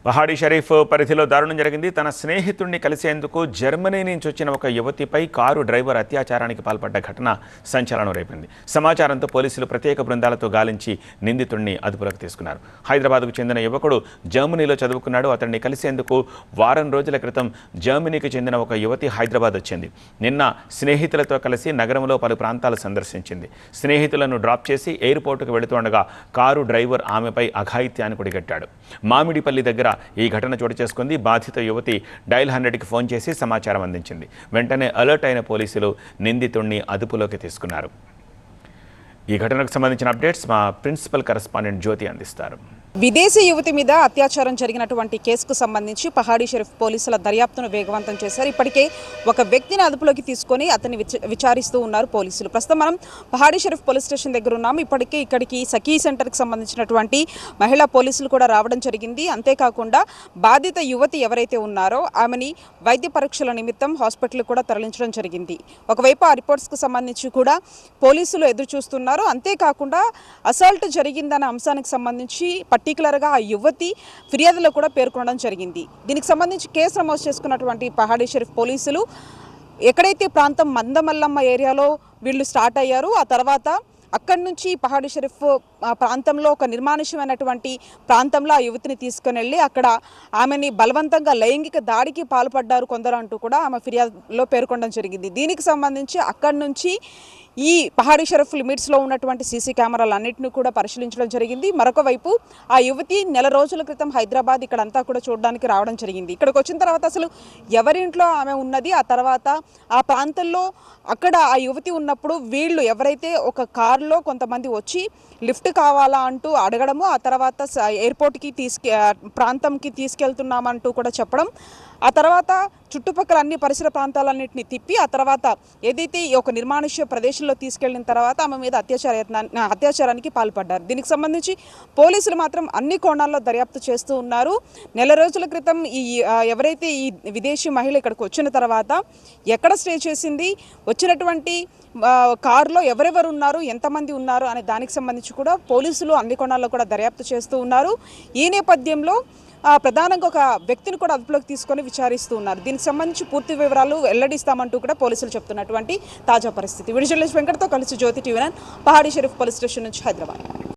పహాడీ షరీఫ్ పరిధిలో దారుణం జరిగింది. తన స్నేహితుడిని కలిసేందుకు జర్మనీ నుంచి వచ్చిన ఒక యువతిపై కారు డ్రైవర్ అత్యాచారానికి పాల్పడ్డ ఘటన సంచలనం రేపింది. సమాచారంతో పోలీసులు ప్రత్యేక బృందాలతో గాలించి నిందితుడిని అదుపులోకి తీసుకున్నారు. హైదరాబాద్కు చెందిన యువకుడు జర్మనీలో చదువుకున్నాడు. అతన్ని కలిసేందుకు వారం రోజుల క్రితం జర్మనీకి చెందిన ఒక యువతి హైదరాబాద్ వచ్చింది. నిన్న స్నేహితులతో కలిసి నగరంలో పలు ప్రాంతాలు సందర్శించింది. స్నేహితులను డ్రాప్ చేసి ఎయిర్పోర్టుకు వెళుతుండగా కారు డ్రైవర్ ఆమెపై అఘాయిత్యాన్ని కొడిగట్టాడు. మామిడిపల్లి దగ్గర ఈ ఘటన చోటు చేసుకుంది. బాధిత యువతి డయల్ 100కి ఫోన్ చేసి సమాచారం అందించింది. వెంటనే అలర్ట్ అయిన పోలీసులు నిందితుడిని అదుపులోకి తీసుకున్నారు. ఈ ఘటనకు సంబంధించిన అప్డేట్స్ మా ప్రిన్సిపల్ కరెస్పాండెంట్ జ్యోతి అందిస్తారు. విదేశీ యువతి మీద అత్యాచారం జరిగినటువంటి కేసుకు సంబంధించి పహాడీ షరీఫ్ పోలీసుల దర్యాప్తును వేగవంతం చేశారు. ఇప్పటికే ఒక వ్యక్తిని అదుపులోకి తీసుకొని అతన్ని విచారిస్తూ ఉన్నారు పోలీసులు. ప్రస్తుతం మనం పహాడీ షరీఫ్ పోలీస్ స్టేషన్ దగ్గర ఉన్నాము. ఇప్పటికే ఇక్కడికి సఖీ సెంటర్కి సంబంధించినటువంటి మహిళా పోలీసులు కూడా రావడం జరిగింది. అంతేకాకుండా బాధిత యువతి ఎవరైతే ఉన్నారో ఆమెని వైద్య పరీక్షల నిమిత్తం హాస్పిటల్కి కూడా తరలించడం జరిగింది. ఒకవైపు ఆ రిపోర్ట్స్కు సంబంధించి కూడా పోలీసులు ఎదురు చూస్తున్నారు. అంతేకాకుండా అసాల్ట్ జరిగిందన్న అంశానికి సంబంధించి పర్టికులర్గా ఆ యువతి ఫిర్యాదులో కూడా పేర్కొనడం జరిగింది. దీనికి సంబంధించి కేసు నమోదు చేసుకున్నటువంటి పహాడీ షరీఫ్ పోలీసులు ఎక్కడైతే ప్రాంతం మందమల్లమ్మ ఏరియాలో వీళ్ళు స్టార్ట్ అయ్యారు, ఆ తర్వాత అక్కడి నుంచి పహాడీ షరీఫ్ ప్రాంతంలో ఒక నిర్మానుష్యమైనటువంటి ప్రాంతంలో ఆ యువతిని తీసుకుని వెళ్ళి అక్కడ ఆమెని బలవంతంగా లైంగిక దాడికి పాల్పడ్డారు కొందరు అంటూ కూడా ఆమె ఫిర్యాదులో పేర్కొనడం జరిగింది. దీనికి సంబంధించి అక్కడి నుంచి ఈ పహాడీ షరీఫ్ లిమిట్స్లో ఉన్నటువంటి సీసీ కెమెరాలన్నింటినీ కూడా పరిశీలించడం జరిగింది. మరొక వైపు ఆ యువతి నెల రోజుల క్రితం హైదరాబాద్ ఇక్కడంతా కూడా చూడడానికి రావడం జరిగింది. ఇక్కడికి వచ్చిన తర్వాత అసలు ఎవరింట్లో ఆమె ఉన్నది, ఆ తర్వాత ఆ ప్రాంతంలో అక్కడ ఆ యువతి ఉన్నప్పుడు వీళ్ళు ఎవరైతే ఒక కారులో కొంతమంది వచ్చి లిఫ్ట్ కావాలా అంటూ అడగడము, ఆ తర్వాత ఎయిర్పోర్ట్కి ప్రాంతంకి తీసుకెళ్తున్నామంటూ కూడా చెప్పడం, ఆ తర్వాత చుట్టుపక్కల అన్ని పరిసర ప్రాంతాలన్నింటినీ తిప్పి ఆ తర్వాత ఏదైతే ఒక నిర్మానుష్య ప్రదేశంలో తీసుకెళ్లిన తర్వాత ఆమె మీద అత్యాచారానికి పాల్పడ్డారు. దీనికి సంబంధించి పోలీసులు మాత్రం అన్ని కోణాల్లో దర్యాప్తు చేస్తూ ఉన్నారు. నెల రోజుల క్రితం ఎవరైతే ఈ విదేశీ మహిళ ఇక్కడికి వచ్చిన తర్వాత ఎక్కడ స్టే చేసింది, వచ్చినటువంటి కారులో ఎవరెవరు ఉన్నారు, ఎంతమంది ఉన్నారు అనే దానికి సంబంధించి కూడా పోలీసులు అన్ని కోణాల్లో కూడా దర్యాప్తు చేస్తూ ఉన్నారు. ఈ నేపథ్యంలో ప్రధానంగా ఒక వ్యక్తిని కూడా అదుపులోకి తీసుకొని విచారిస్తూ ఉన్నారు. దీనికి సంబంధించి పూర్తి వివరాలు వెల్లడిస్తామంటూ కూడా పోలీసులు చెప్తున్నటువంటి తాజా పరిస్థితి. వీడియో జర్నలిస్ట్ వెంకటతో కలిసి Jyothi TV nine Pahadi Sharif police station నుంచి హైదరాబాద్.